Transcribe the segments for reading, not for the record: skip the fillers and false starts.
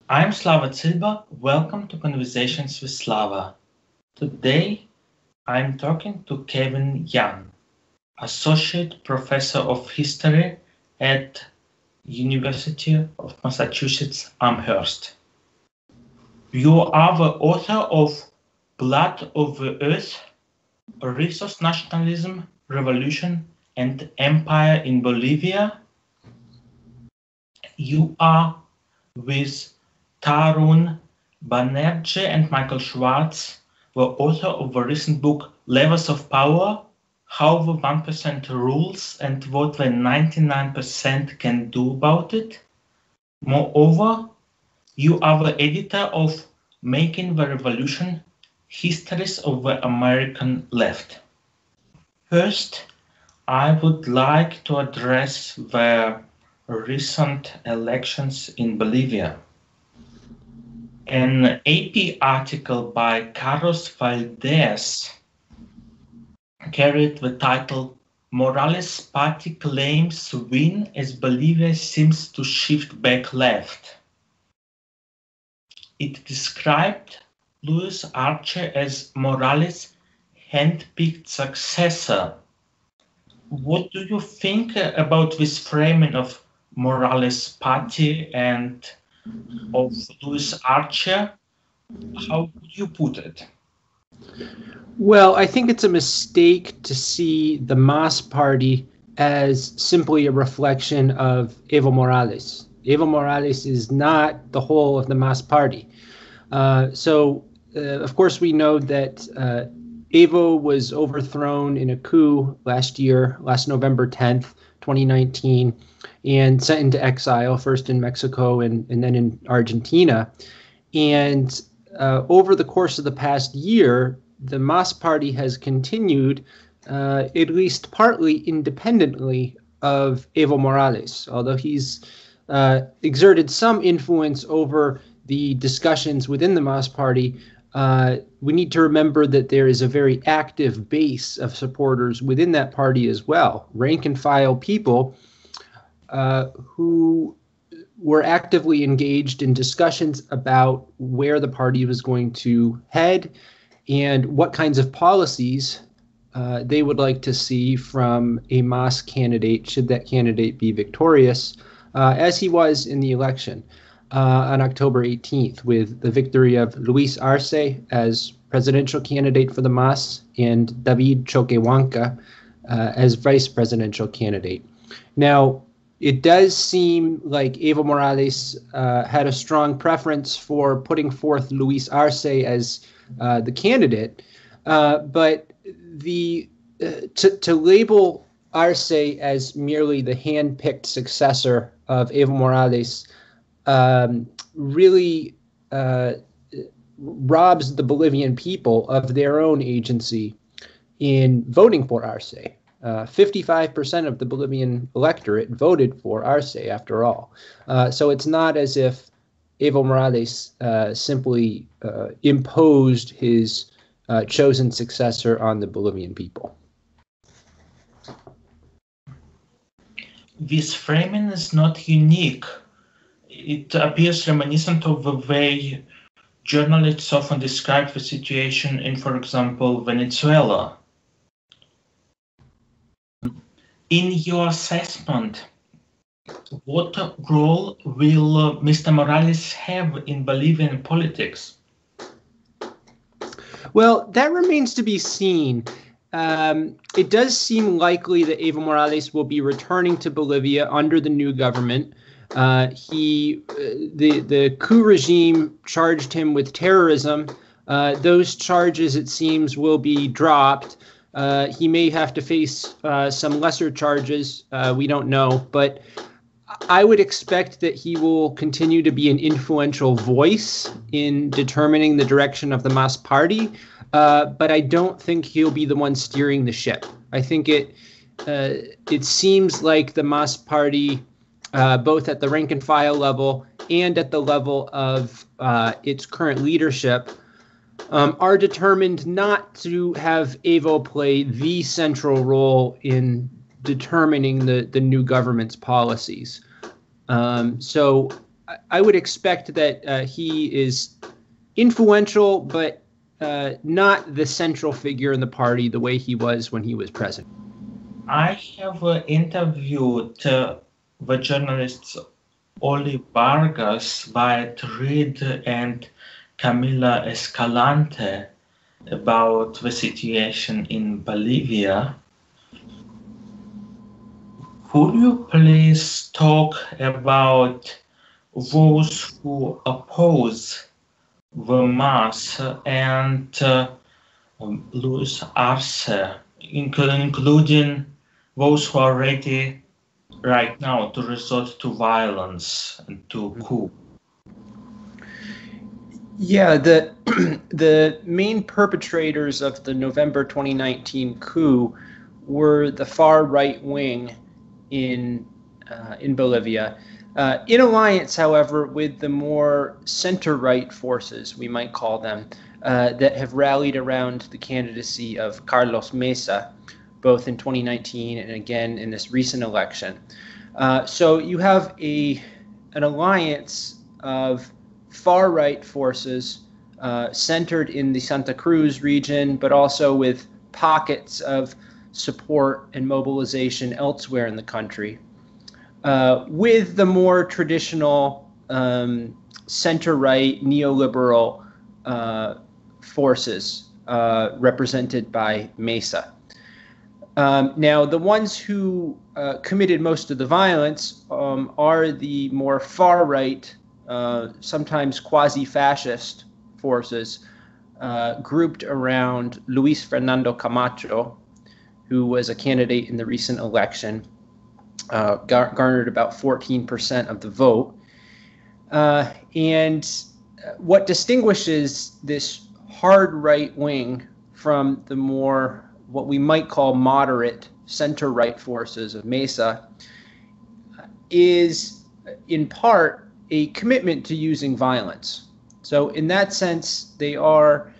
I'm Slava Silva. Welcome to Conversations with Slava. Today, I'm talking to Kevin Young, Associate Professor of History at University of Massachusetts Amherst. You are the author of Blood of the Earth, Resource Nationalism, Revolution, and Empire in Bolivia. You are with Tarun, Banerjee, and Michael Schwartz, the author of the recent book Levers of Power, How the 1% Rules and What the 99% Can Do About It. Moreover, you are the editor of Making the Revolution, Histories of the American Left. First, I would like to address the recent elections in Bolivia. An AP article by Carlos Valdez carried the title Morales' Party Claims Win as Bolivia Seems to Shift Back Left. It described Luis Arce as Morales' hand-picked successor. What do you think about this framing of Morales' party and of Luis Arce? How would you put it? Well, I think it's a mistake to see the MAS party as simply a reflection of Evo Morales. Evo Morales is not the whole of the MAS party. Of course, we know that Evo was overthrown in a coup last November 10th, 2019, and sent into exile, first in Mexico and then in Argentina. And over the course of the past year, the MAS party has continued, at least partly independently of Evo Morales, although he's exerted some influence over the discussions within the MAS party. We need to remember that there is a very active base of supporters within that party as well, rank and file people who were actively engaged in discussions about where the party was going to head and what kinds of policies they would like to see from a MAS candidate, should that candidate be victorious, as he was in the election on October 18th, with the victory of Luis Arce as presidential candidate for the MAS and David Choquehuanca as vice presidential candidate. Now, it does seem like Evo Morales had a strong preference for putting forth Luis Arce as the candidate, but to label Arce as merely the hand-picked successor of Evo Morales really robs the Bolivian people of their own agency in voting for Arce. 55% of the Bolivian electorate voted for Arce, after all. So it's not as if Evo Morales simply imposed his chosen successor on the Bolivian people. This framing is not unique. It appears reminiscent of the way journalists often describe the situation in, for example, Venezuela. In your assessment, what role will Mr. Morales have in Bolivian politics? Well, that remains to be seen. It does seem likely that Evo Morales will be returning to Bolivia under the new government. The coup regime charged him with terrorism. Those charges, it seems, will be dropped. He may have to face some lesser charges. We don't know, but I would expect that he will continue to be an influential voice in determining the direction of the MAS party, but I don't think he'll be the one steering the ship. I think it seems like the MAS party, both at the rank and file level and at the level of its current leadership, are determined not to have Evo play the central role in determining the new government's policies. So I would expect that he is influential, but not the central figure in the party the way he was when he was president. I have interviewed the journalists Oli Vargas, Wyatt Reed, and Camila Escalante about the situation in Bolivia. Could you please talk about those who oppose the mass and Luis Arce, including those who are ready right now to resort to violence and to coup? Yeah, the main perpetrators of the November 2019 coup were the far right wing in Bolivia, in alliance, however, with the more center-right forces, we might call them, that have rallied around the candidacy of Carlos Mesa, both in 2019 and again in this recent election. So you have an alliance of far-right forces centered in the Santa Cruz region, but also with pockets of support and mobilization elsewhere in the country, with the more traditional center-right neoliberal forces represented by Mesa. Now, the ones who committed most of the violence are the more far-right, sometimes quasi-fascist forces grouped around Luis Fernando Camacho, who was a candidate in the recent election, garnered about 14% of the vote. And what distinguishes this hard right wing from the more what we might call moderate center-right forces of Mesa is in part a commitment to using violence. So in that sense, they are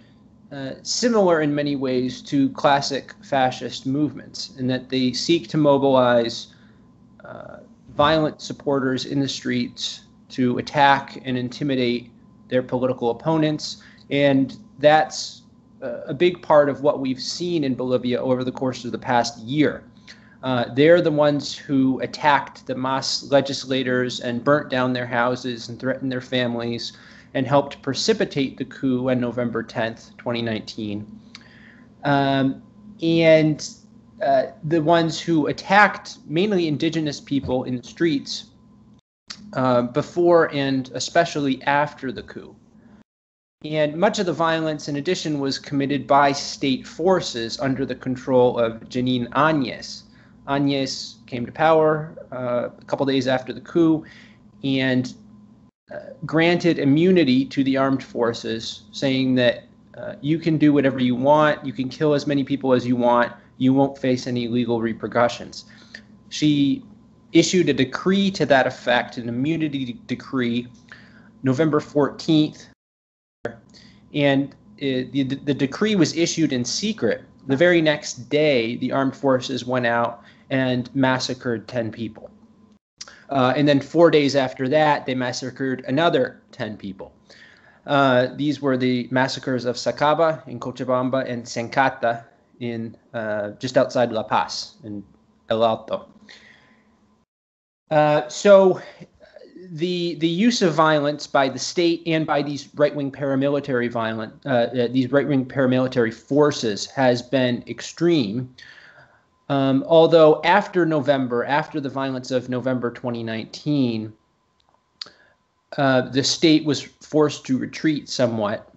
similar in many ways to classic fascist movements in that they seek to mobilize violent supporters in the streets to attack and intimidate their political opponents. And that's a big part of what we've seen in Bolivia over the course of the past year. They're the ones who attacked the MAS legislators and burnt down their houses and threatened their families and helped precipitate the coup on November 10th, 2019. And the ones who attacked mainly indigenous people in the streets before and especially after the coup. And much of the violence, in addition, was committed by state forces under the control of Janine Áñez. Áñez came to power a couple days after the coup and granted immunity to the armed forces, saying that you can do whatever you want, you can kill as many people as you want, you won't face any legal repercussions. She issued a decree to that effect, an immunity decree, November 14th, and the decree was issued in secret. The very next day, the armed forces went out and massacred 10 people. And then 4 days after that, they massacred another 10 people. These were the massacres of Sacaba in Cochabamba and Sencata in just outside La Paz in El Alto. So the use of violence by the state and by these right-wing paramilitary forces has been extreme. Although after the violence of November 2019, the state was forced to retreat somewhat,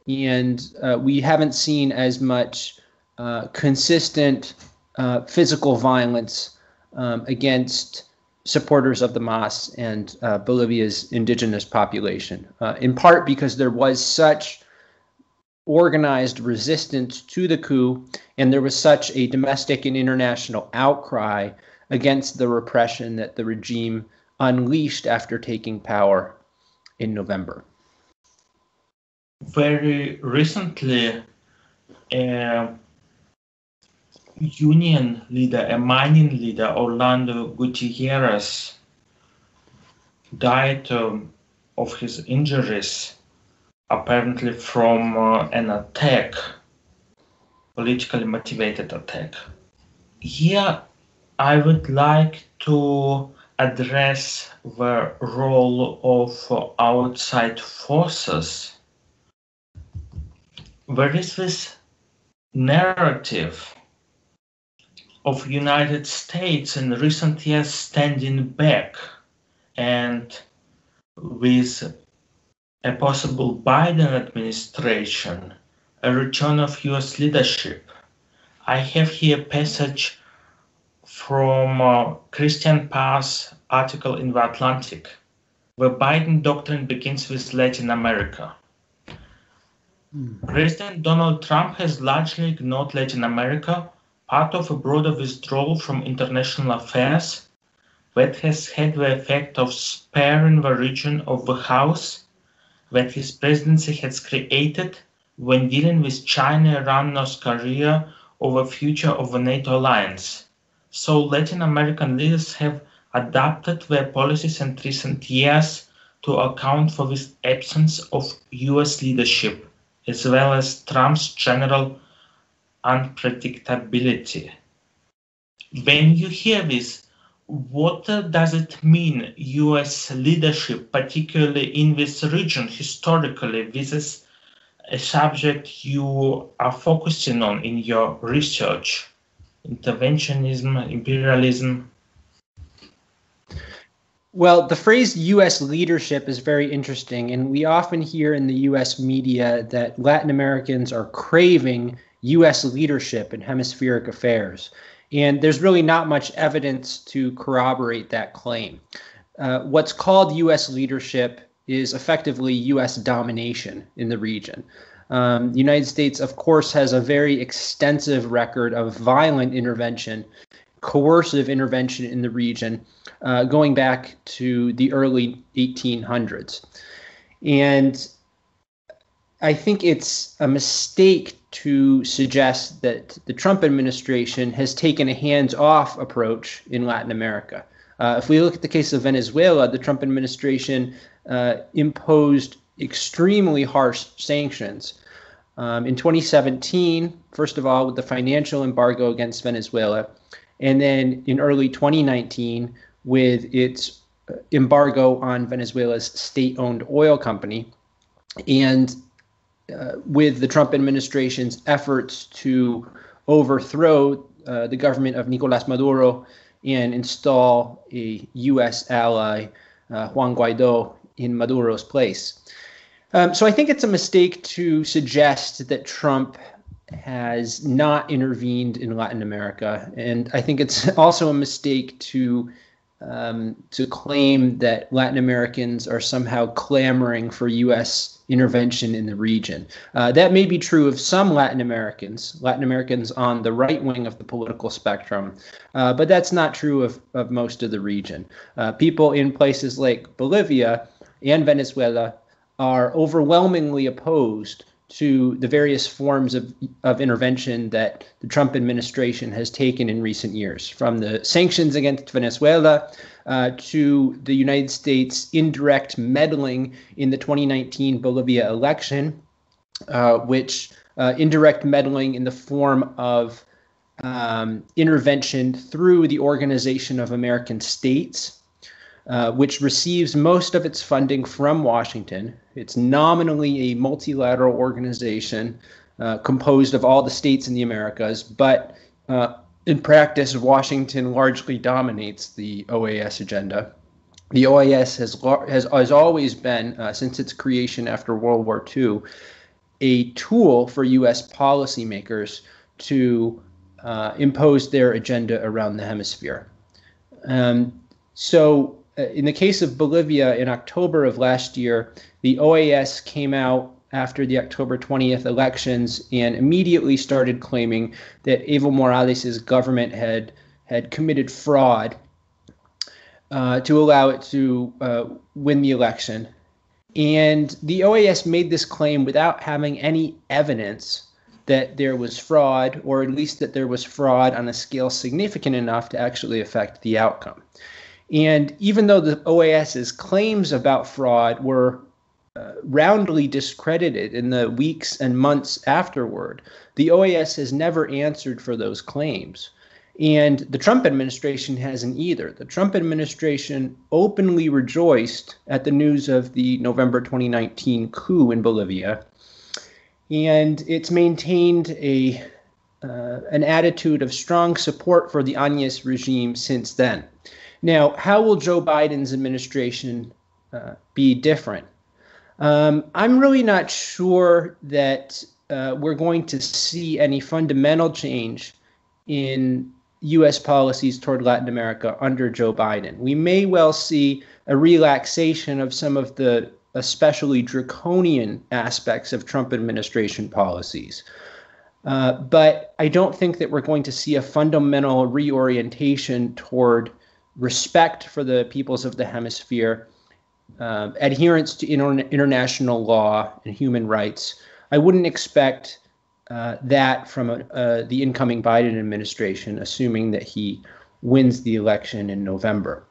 and we haven't seen as much consistent physical violence against supporters of the MAS and Bolivia's indigenous population, in part because there was such organized resistance to the coup, and there was such a domestic and international outcry against the repression that the regime unleashed after taking power in November. Very recently, a union leader, a mining leader, Orlando Gutierrez, died of his injuries, apparently from an attack, politically motivated attack. Here, I would like to address the role of outside forces. There is this narrative of United States in recent years standing back, and with a possible Biden administration, a return of US leadership. I have here a passage from Christian Parr's article in The Atlantic. The Biden doctrine begins with Latin America. President Donald Trump has largely ignored Latin America, part of a broader withdrawal from international affairs that has had the effect of sparing the region of the House that his presidency has created when dealing with China, Iran, North Korea, or the future of the NATO alliance. So Latin American leaders have adapted their policies in recent years to account for this absence of US leadership, as well as Trump's general unpredictability. When you hear this, what does it mean, US leadership, particularly in this region historically? This is a subject you are focusing on in your research. Interventionism, imperialism. Well, the phrase U.S. leadership is very interesting, and we often hear in the U.S. media that Latin Americans are craving U.S. leadership in hemispheric affairs. And there's really not much evidence to corroborate that claim. What's called U.S. leadership is effectively U.S. domination in the region. The United States, of course, has a very extensive record of violent intervention, coercive intervention in the region, going back to the early 1800s. And I think it's a mistake to suggest that the Trump administration has taken a hands-off approach in Latin America. If we look at the case of Venezuela, the Trump administration imposed extremely harsh sanctions. In 2017, first of all, with the financial embargo against Venezuela, and then in early 2019 with its embargo on Venezuela's state-owned oil company, and with the Trump administration's efforts to overthrow the government of Nicolás Maduro and install a U.S. ally, Juan Guaidó, in Maduro's place. So I think it's a mistake to suggest that Trump has not intervened in Latin America, and I think it's also a mistake to claim that Latin Americans are somehow clamoring for U.S. intervention in the region. That may be true of some Latin Americans on the right wing of the political spectrum, but that's not true of most of the region. People in places like Bolivia and Venezuela are overwhelmingly opposed to the various forms of intervention that the Trump administration has taken in recent years, from the sanctions against Venezuela to the United States' indirect meddling in the 2019 Bolivia election, which indirect meddling in the form of intervention through the Organization of American States, which receives most of its funding from Washington. It's nominally a multilateral organization composed of all the states in the Americas, but in practice, Washington largely dominates the OAS agenda. The OAS has always been, since its creation after World War II, a tool for U.S. policymakers to impose their agenda around the hemisphere. So in the case of Bolivia, in October of last year, the OAS came out after the October 20th elections and immediately started claiming that Evo Morales' government had committed fraud to allow it to win the election. And the OAS made this claim without having any evidence that there was fraud, or at least that there was fraud on a scale significant enough to actually affect the outcome. And even though the OAS's claims about fraud were roundly discredited in the weeks and months afterward, the OAS has never answered for those claims. And the Trump administration hasn't either. The Trump administration openly rejoiced at the news of the November 2019 coup in Bolivia, and it's maintained an attitude of strong support for the Áñez regime since then. Now, how will Joe Biden's administration be different? I'm really not sure that we're going to see any fundamental change in U.S. policies toward Latin America under Joe Biden. We may well see a relaxation of some of the especially draconian aspects of Trump administration policies. But I don't think that we're going to see a fundamental reorientation toward respect for the peoples of the hemisphere, adherence to international law and human rights. I wouldn't expect that from the incoming Biden administration, assuming that he wins the election in November.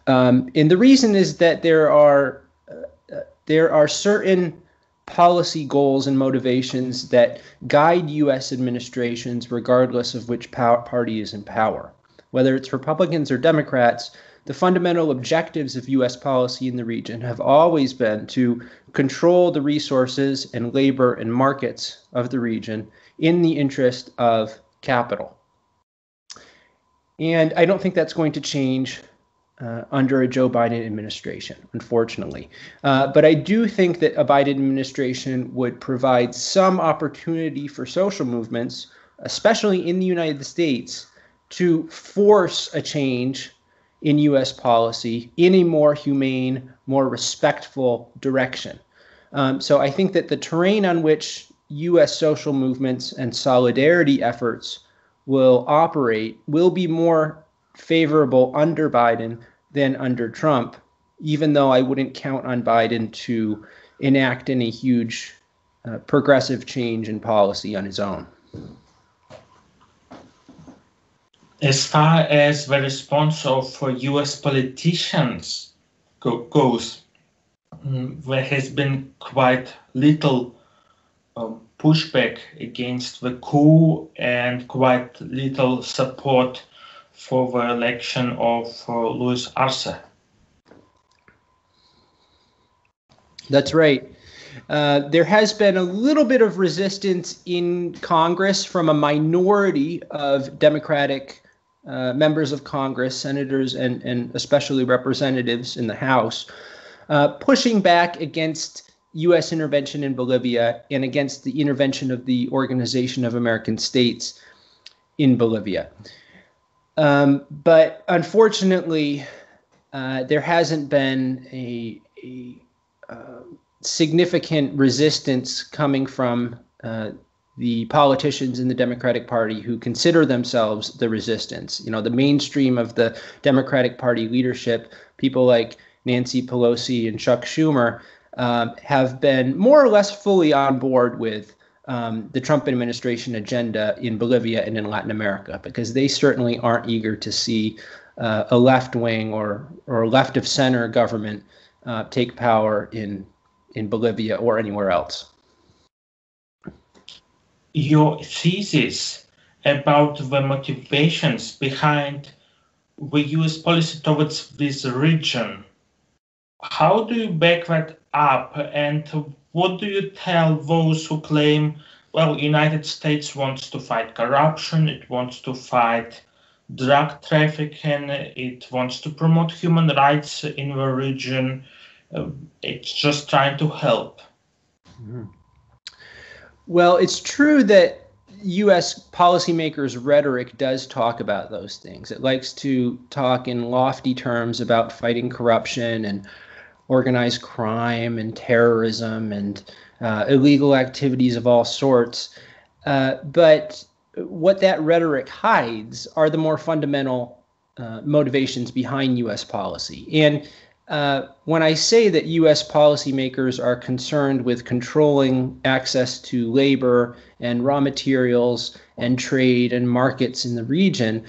And the reason is that there are certain policy goals and motivations that guide U.S. administrations regardless of which party is in power. Whether it's Republicans or Democrats, the fundamental objectives of U.S. policy in the region have always been to control the resources and labor and markets of the region in the interest of capital. And I don't think that's going to change under a Joe Biden administration, unfortunately. But I do think that a Biden administration would provide some opportunity for social movements, especially in the United States, to force a change in U.S. policy in a more humane, more respectful direction. So I think that the terrain on which U.S. social movements and solidarity efforts will operate will be more favorable under Biden than under Trump, even though I wouldn't count on Biden to enact any huge progressive change in policy on his own. As far as the response of US politicians goes, there has been quite little pushback against the coup and quite little support for the election of Luis Arce. That's right. There has been a little bit of resistance in Congress from a minority of Democratic members of Congress, senators, and especially representatives in the House, pushing back against U.S. intervention in Bolivia and against the intervention of the Organization of American States in Bolivia. But unfortunately, there hasn't been a significant resistance coming from the politicians in the Democratic Party who consider themselves the resistance. You know, the mainstream of the Democratic Party leadership, people like Nancy Pelosi and Chuck Schumer, have been more or less fully on board with the Trump administration agenda in Bolivia and in Latin America, because they certainly aren't eager to see a left-wing or left of center government take power in Bolivia or anywhere else. Your thesis about the motivations behind the US policy towards this region, how do you back that up, and what do you tell those who claim, well, United States wants to fight corruption, it wants to fight drug trafficking, it wants to promote human rights in the region, it's just trying to help? Mm-hmm. Well, it's true that U.S. policymakers' rhetoric does talk about those things. It likes to talk in lofty terms about fighting corruption and organized crime and terrorism and illegal activities of all sorts. But what that rhetoric hides are the more fundamental motivations behind U.S. policy. And when I say that U.S. policymakers are concerned with controlling access to labor and raw materials and trade and markets in the region,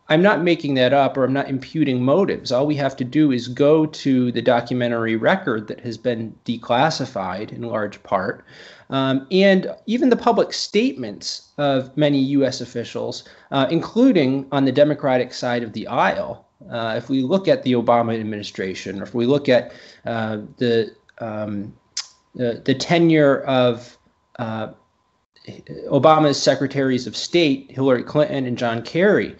I'm not making that up, or I'm not imputing motives. All we have to do is go to the documentary record that has been declassified in large part, and even the public statements of many U.S. officials, including on the Democratic side of the aisle. If we look at the Obama administration, or if we look at the tenure of Obama's secretaries of state, Hillary Clinton and John Kerry,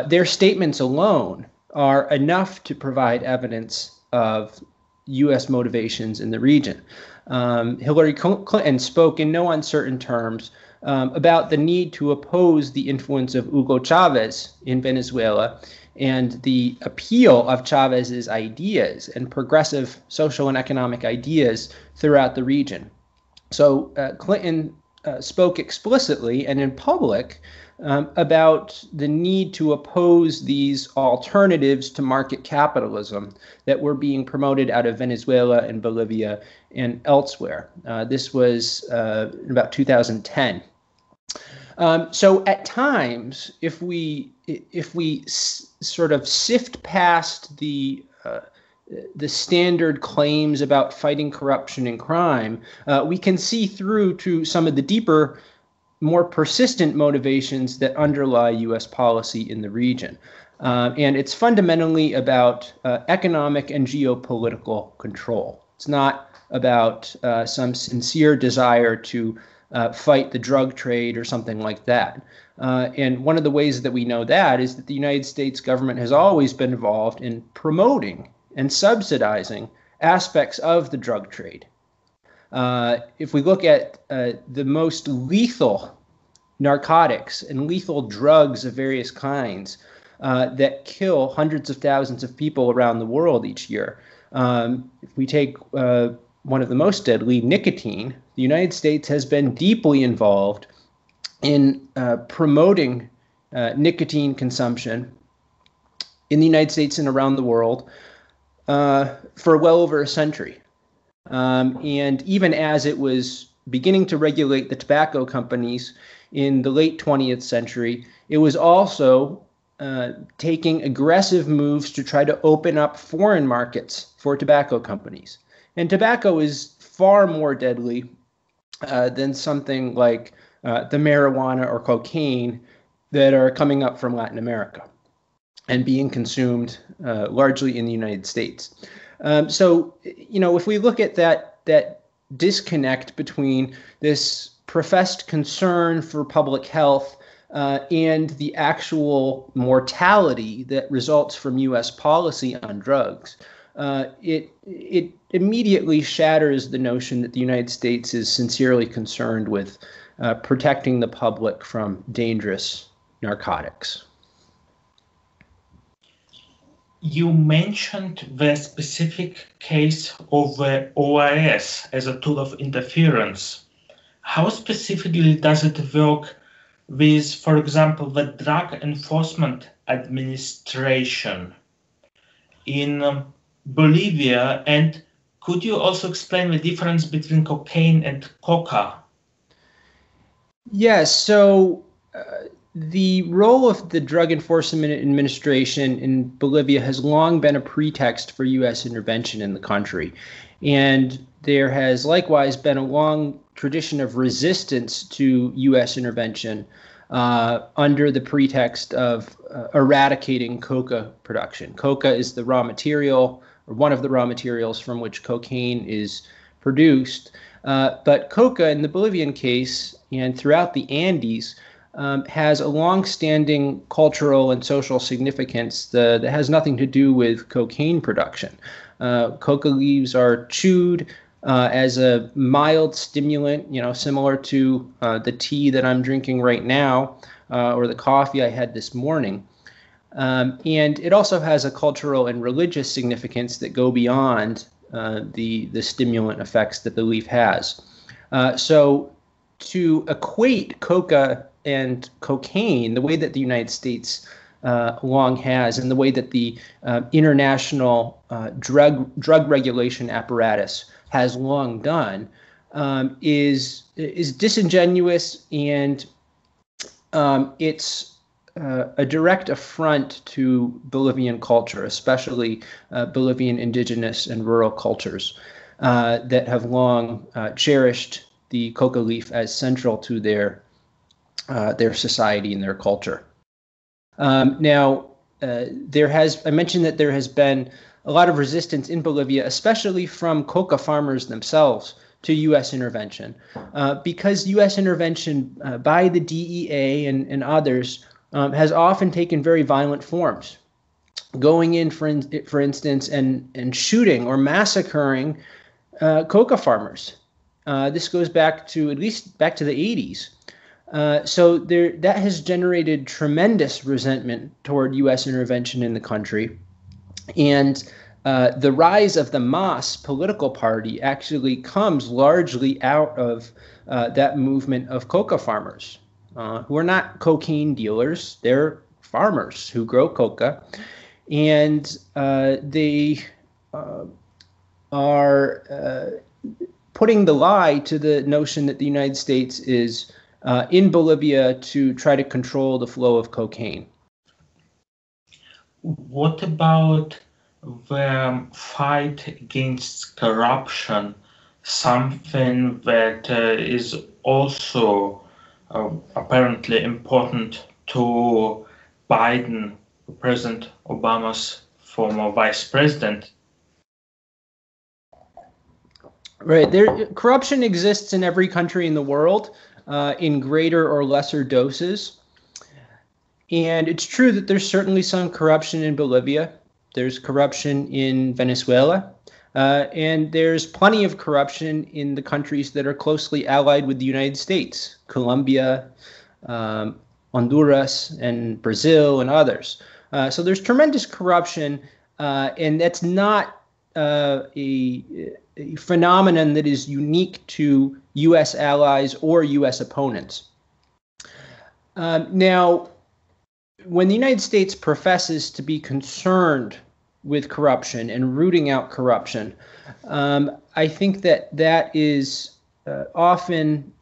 their statements alone are enough to provide evidence of U.S. motivations in the region. Hillary Clinton spoke in no uncertain terms about the need to oppose the influence of Hugo Chavez in Venezuela and the appeal of Chavez's ideas and progressive social and economic ideas throughout the region. So Clinton spoke explicitly and in public about the need to oppose these alternatives to market capitalism that were being promoted out of Venezuela and Bolivia and elsewhere. This was in about 2010. So at times, if we sort of sift past the standard claims about fighting corruption and crime, we can see through to some of the deeper, more persistent motivations that underlie U.S. policy in the region. And it's fundamentally about economic and geopolitical control. It's not about some sincere desire to fight the drug trade or something like that. And one of the ways that we know that is that the United States government has always been involved in promoting and subsidizing aspects of the drug trade. If we look at the most lethal narcotics and lethal drugs of various kinds that kill hundreds of thousands of people around the world each year, if we take one of the most deadly, nicotine, the United States has been deeply involved in promoting nicotine consumption in the United States and around the world for well over a century. And even as it was beginning to regulate the tobacco companies in the late 20th century, it was also taking aggressive moves to try to open up foreign markets for tobacco companies. And tobacco is far more deadly than something like the marijuana or cocaine that are coming up from Latin America and being consumed largely in the United States. So, if we look at that disconnect between this professed concern for public health and the actual mortality that results from U.S. policy on drugs, it immediately shatters the notion that the United States is sincerely concerned with protecting the public from dangerous narcotics. You mentioned the specific case of the OIS as a tool of interference. How specifically does it work with, for example, the Drug Enforcement Administration in Bolivia? And could you also explain the difference between cocaine and Coca? Yes, so the role of the Drug Enforcement Administration in Bolivia has long been a pretext for U.S. intervention in the country. And there has likewise been a long tradition of resistance to U.S. intervention under the pretext of eradicating Coca production. Coca is the raw material, or one of the raw materials from which cocaine is produced. But Coca, in the Bolivian case, and throughout the Andes, has a long-standing cultural and social significance that has nothing to do with cocaine production. Coca leaves are chewed as a mild stimulant, similar to the tea that I'm drinking right now or the coffee I had this morning. And it also has a cultural and religious significance that go beyond the stimulant effects that the leaf has. So to equate Coca and cocaine, the way that the United States long has, and the way that the international drug regulation apparatus has long done, is disingenuous, and it's a direct affront to Bolivian culture, especially Bolivian indigenous and rural cultures that have long cherished the coca leaf as central to their society and their culture. Now, I mentioned that there has been a lot of resistance in Bolivia, especially from coca farmers themselves, to U.S. intervention, because U.S. intervention by the DEA and others has often taken very violent forms, going in, for instance, and shooting or massacring coca farmers. This goes back to at least back to the 80s. So that has generated tremendous resentment toward U.S. intervention in the country. And the rise of the MAS political party actually comes largely out of that movement of coca farmers, who are not cocaine dealers. They're farmers who grow coca. And they are putting the lie to the notion that the United States is in Bolivia to try to control the flow of cocaine. What about the fight against corruption, something that is also apparently important to Biden, President Obama's former vice president? Right. Corruption exists in every country in the world in greater or lesser doses. And it's true that there's certainly some corruption in Bolivia. There's corruption in Venezuela. And there's plenty of corruption in the countries that are closely allied with the United States, Colombia, Honduras, and Brazil, and others. So there's tremendous corruption, and that's not a phenomenon that is unique to U.S. allies or U.S. opponents. Now, when the United States professes to be concerned with corruption and rooting out corruption, I think that is often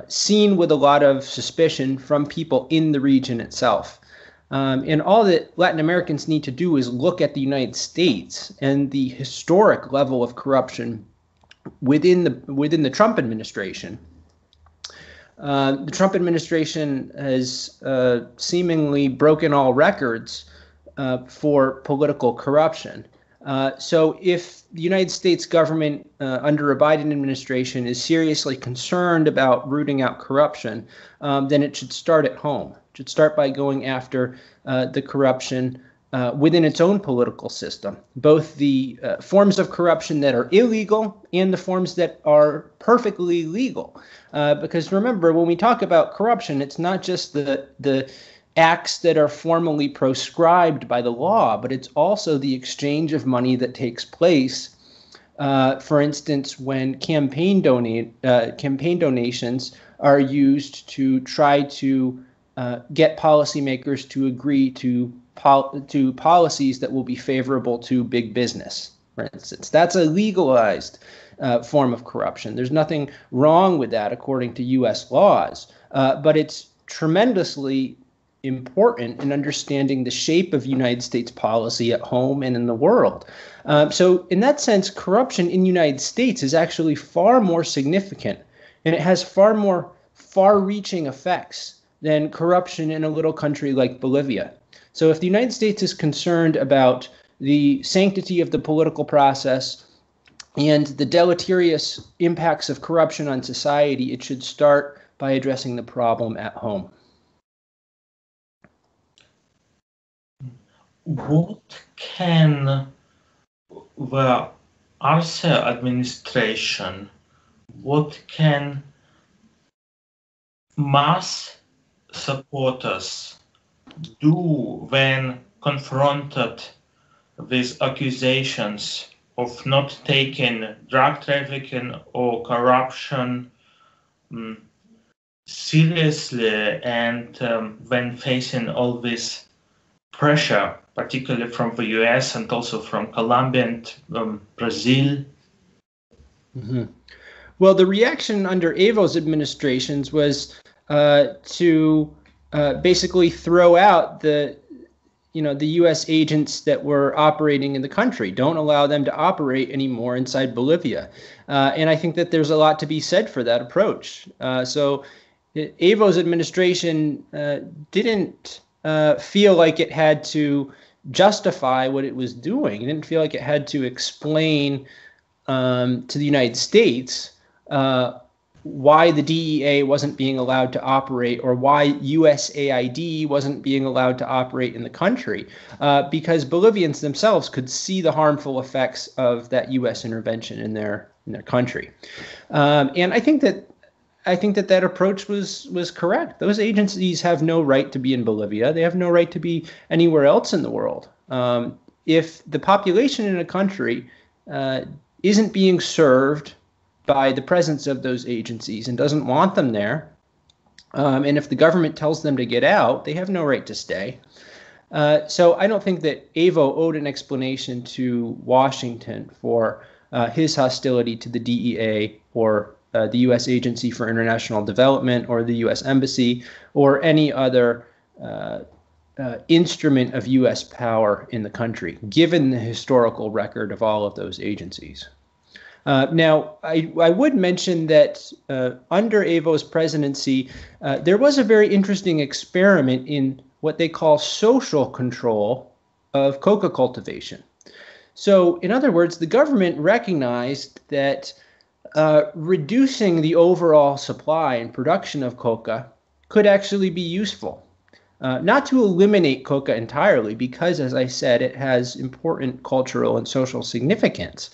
seen with a lot of suspicion from people in the region itself. And all that Latin Americans need to do is look at the United States and the historic level of corruption within the Trump administration. The Trump administration has seemingly broken all records for political corruption. So if the United States government under a Biden administration is seriously concerned about rooting out corruption, then it should start at home. It should start by going after the corruption within its own political system, both the forms of corruption that are illegal and the forms that are perfectly legal. Because remember, when we talk about corruption, it's not just the acts that are formally proscribed by the law, but it's also the exchange of money that takes place. For instance, when campaign donations are used to try to get policymakers to agree to policies that will be favorable to big business, for instance. That's a legalized form of corruption. There's nothing wrong with that according to U.S. laws, but it's tremendously important in understanding the shape of United States policy at home and in the world. So in that sense, corruption in the United States is actually far more significant, and it has far more far-reaching effects than corruption in a little country like Bolivia. So if the United States is concerned about the sanctity of the political process and the deleterious impacts of corruption on society, it should start by addressing the problem at home. What can the Arce administration, what can mass supporters do when confronted with accusations of not taking drug trafficking or corruption seriously, and when facing all this pressure, particularly from the US and also from Colombia and Brazil? Mm-hmm. Well, the reaction under Evo's administrations was to basically throw out the U.S. agents that were operating in the country. Don't allow them to operate anymore inside Bolivia. And I think that there's a lot to be said for that approach. So Evo's administration didn't feel like it had to justify what it was doing. It didn't feel like it had to explain to the United States why the DEA wasn't being allowed to operate, or why USAID wasn't being allowed to operate in the country, because Bolivians themselves could see the harmful effects of that U.S. intervention in their country. And I think that approach was correct. Those agencies have no right to be in Bolivia. They have no right to be anywhere else in the world. If the population in a country isn't being served by the presence of those agencies and doesn't want them there, and if the government tells them to get out, they have no right to stay. So I don't think that Evo owed an explanation to Washington for his hostility to the DEA or the U.S. Agency for International Development or the U.S. Embassy or any other instrument of U.S. power in the country, given the historical record of all of those agencies. Now, I would mention that under Evo's presidency, there was a very interesting experiment in what they call social control of coca cultivation. So, in other words, the government recognized that reducing the overall supply and production of coca could actually be useful. Not to eliminate coca entirely, because, as I said, it has important cultural and social significance.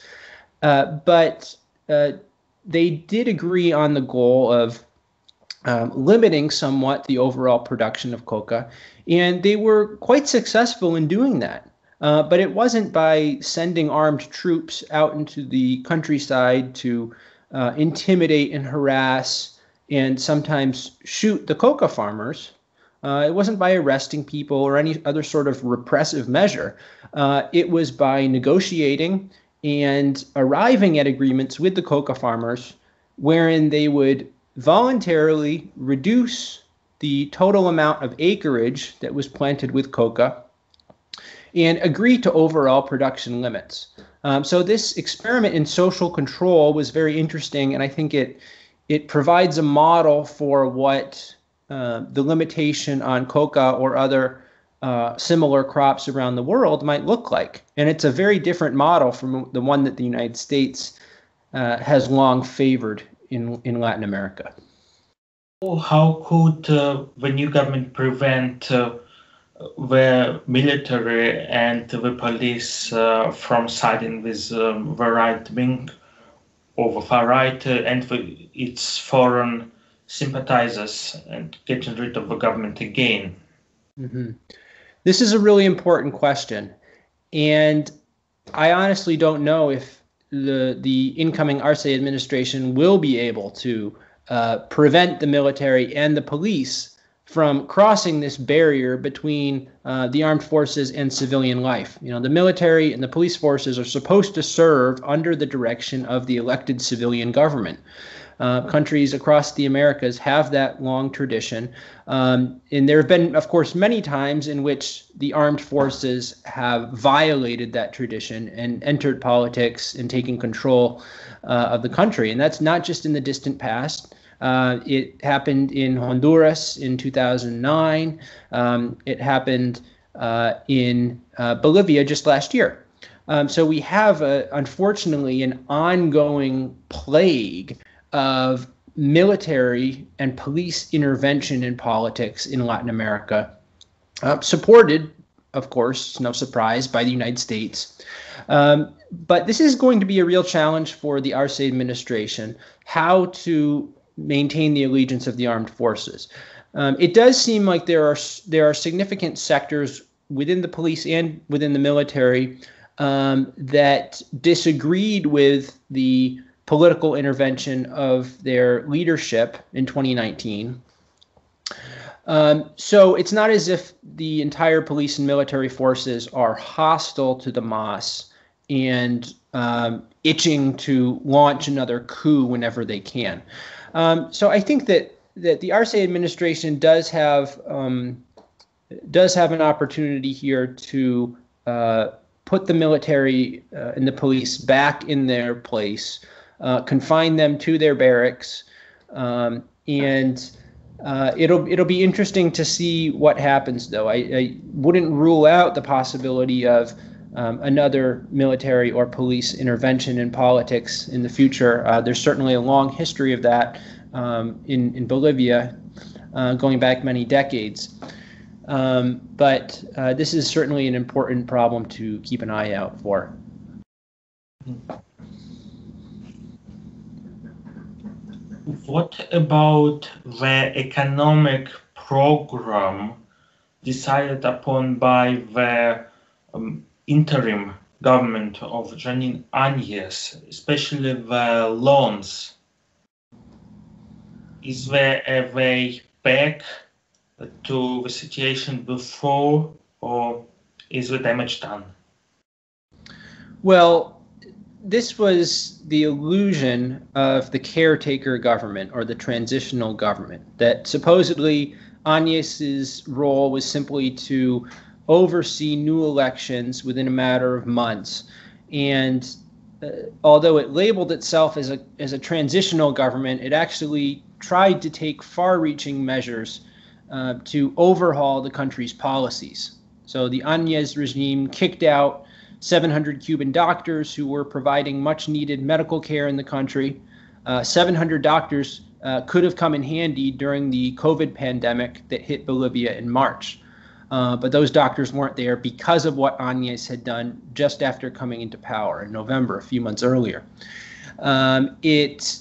But they did agree on the goal of limiting somewhat the overall production of coca, and they were quite successful in doing that. But it wasn't by sending armed troops out into the countryside to intimidate and harass and sometimes shoot the coca farmers. It wasn't by arresting people or any other sort of repressive measure. It was by negotiating and arriving at agreements with the coca farmers wherein they would voluntarily reduce the total amount of acreage that was planted with coca and agree to overall production limits. So this experiment in social control was very interesting, and I think it provides a model for what the limitation on coca or other similar crops around the world might look like. And it's a very different model from the one that the United States has long favored in Latin America. How could the new government prevent the military and the police from siding with the right wing or the far right and its foreign sympathizers and getting rid of the government again? Mm-hmm. This is a really important question, and I honestly don't know if the incoming Arce administration will be able to prevent the military and the police from crossing this barrier between the armed forces and civilian life. You know, the military and the police forces are supposed to serve under the direction of the elected civilian government. Countries across the Americas have that long tradition. And there have been, of course, many times in which the armed forces have violated that tradition and entered politics and taken control of the country. And that's not just in the distant past. It happened in Honduras in 2009. It happened in Bolivia just last year. So we have, unfortunately, an ongoing plague of military and police intervention in politics in Latin America, supported, of course, no surprise, by the United States. But this is going to be a real challenge for the Arce administration, how to maintain the allegiance of the armed forces. It does seem like there are significant sectors within the police and within the military that disagreed with the political intervention of their leadership in 2019. So it's not as if the entire police and military forces are hostile to the MAS and itching to launch another coup whenever they can. So I think that that the Arce administration does have an opportunity here to put the military and the police back in their place, confine them to their barracks, and it'll be interesting to see what happens. Though I wouldn't rule out the possibility of another military or police intervention in politics in the future. There's certainly a long history of that in Bolivia, going back many decades. But this is certainly an important problem to keep an eye out for. What about the economic program decided upon by the interim government of Janine Áñez, especially the loans? Is there a way back to the situation before, or is the damage done? Well, this was the illusion of the caretaker government or the transitional government, that supposedly Áñez's role was simply to oversee new elections within a matter of months. And although it labeled itself as a transitional government, it actually tried to take far-reaching measures to overhaul the country's policies. So the Áñez regime kicked out 700 Cuban doctors who were providing much-needed medical care in the country. 700 doctors could have come in handy during the COVID pandemic that hit Bolivia in March. But those doctors weren't there because of what Áñez had done just after coming into power in November, a few months earlier. It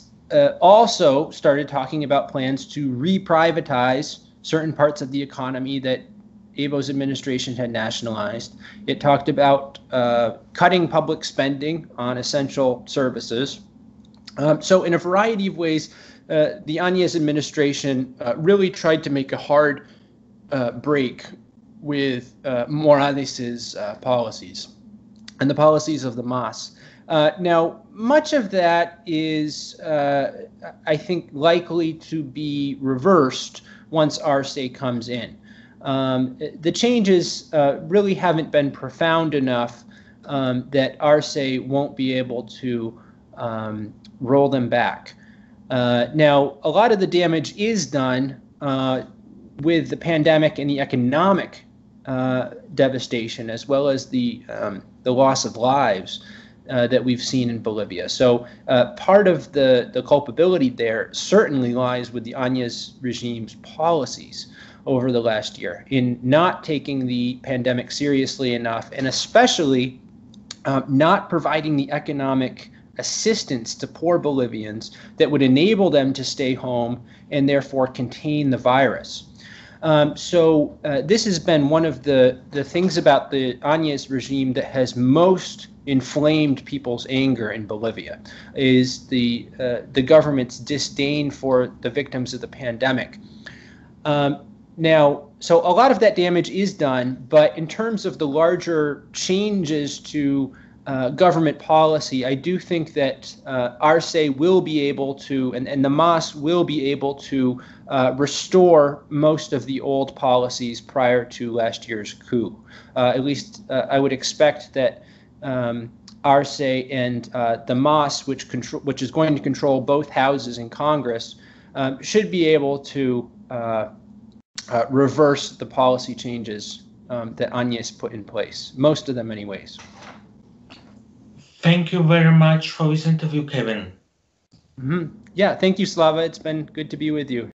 also started talking about plans to reprivatize certain parts of the economy that Evo's administration had nationalized. It talked about cutting public spending on essential services. So in a variety of ways, the Áñez administration really tried to make a hard break with Morales's policies and the policies of the MAS. Now, much of that is, I think, likely to be reversed once Arce comes in. The changes really haven't been profound enough that Arce won't be able to roll them back. Now, a lot of the damage is done with the pandemic and the economic devastation, as well as the loss of lives that we've seen in Bolivia. So part of the culpability there certainly lies with the Áñez regime's policies over the last year in not taking the pandemic seriously enough, and especially not providing the economic assistance to poor Bolivians that would enable them to stay home and therefore contain the virus. So this has been one of the things about the Áñez regime that has most inflamed people's anger in Bolivia, is the government's disdain for the victims of the pandemic. Now, so a lot of that damage is done, but in terms of the larger changes to government policy, I do think that Arce will be able to, and the MAS will be able to restore most of the old policies prior to last year's coup. At least I would expect that Arce and the MAS, which is going to control both houses in Congress, should be able to reverse the policy changes that Áñez put in place, most of them anyways. Thank you very much for this interview, Kevin. Yeah, thank you, Slava. It's been good to be with you.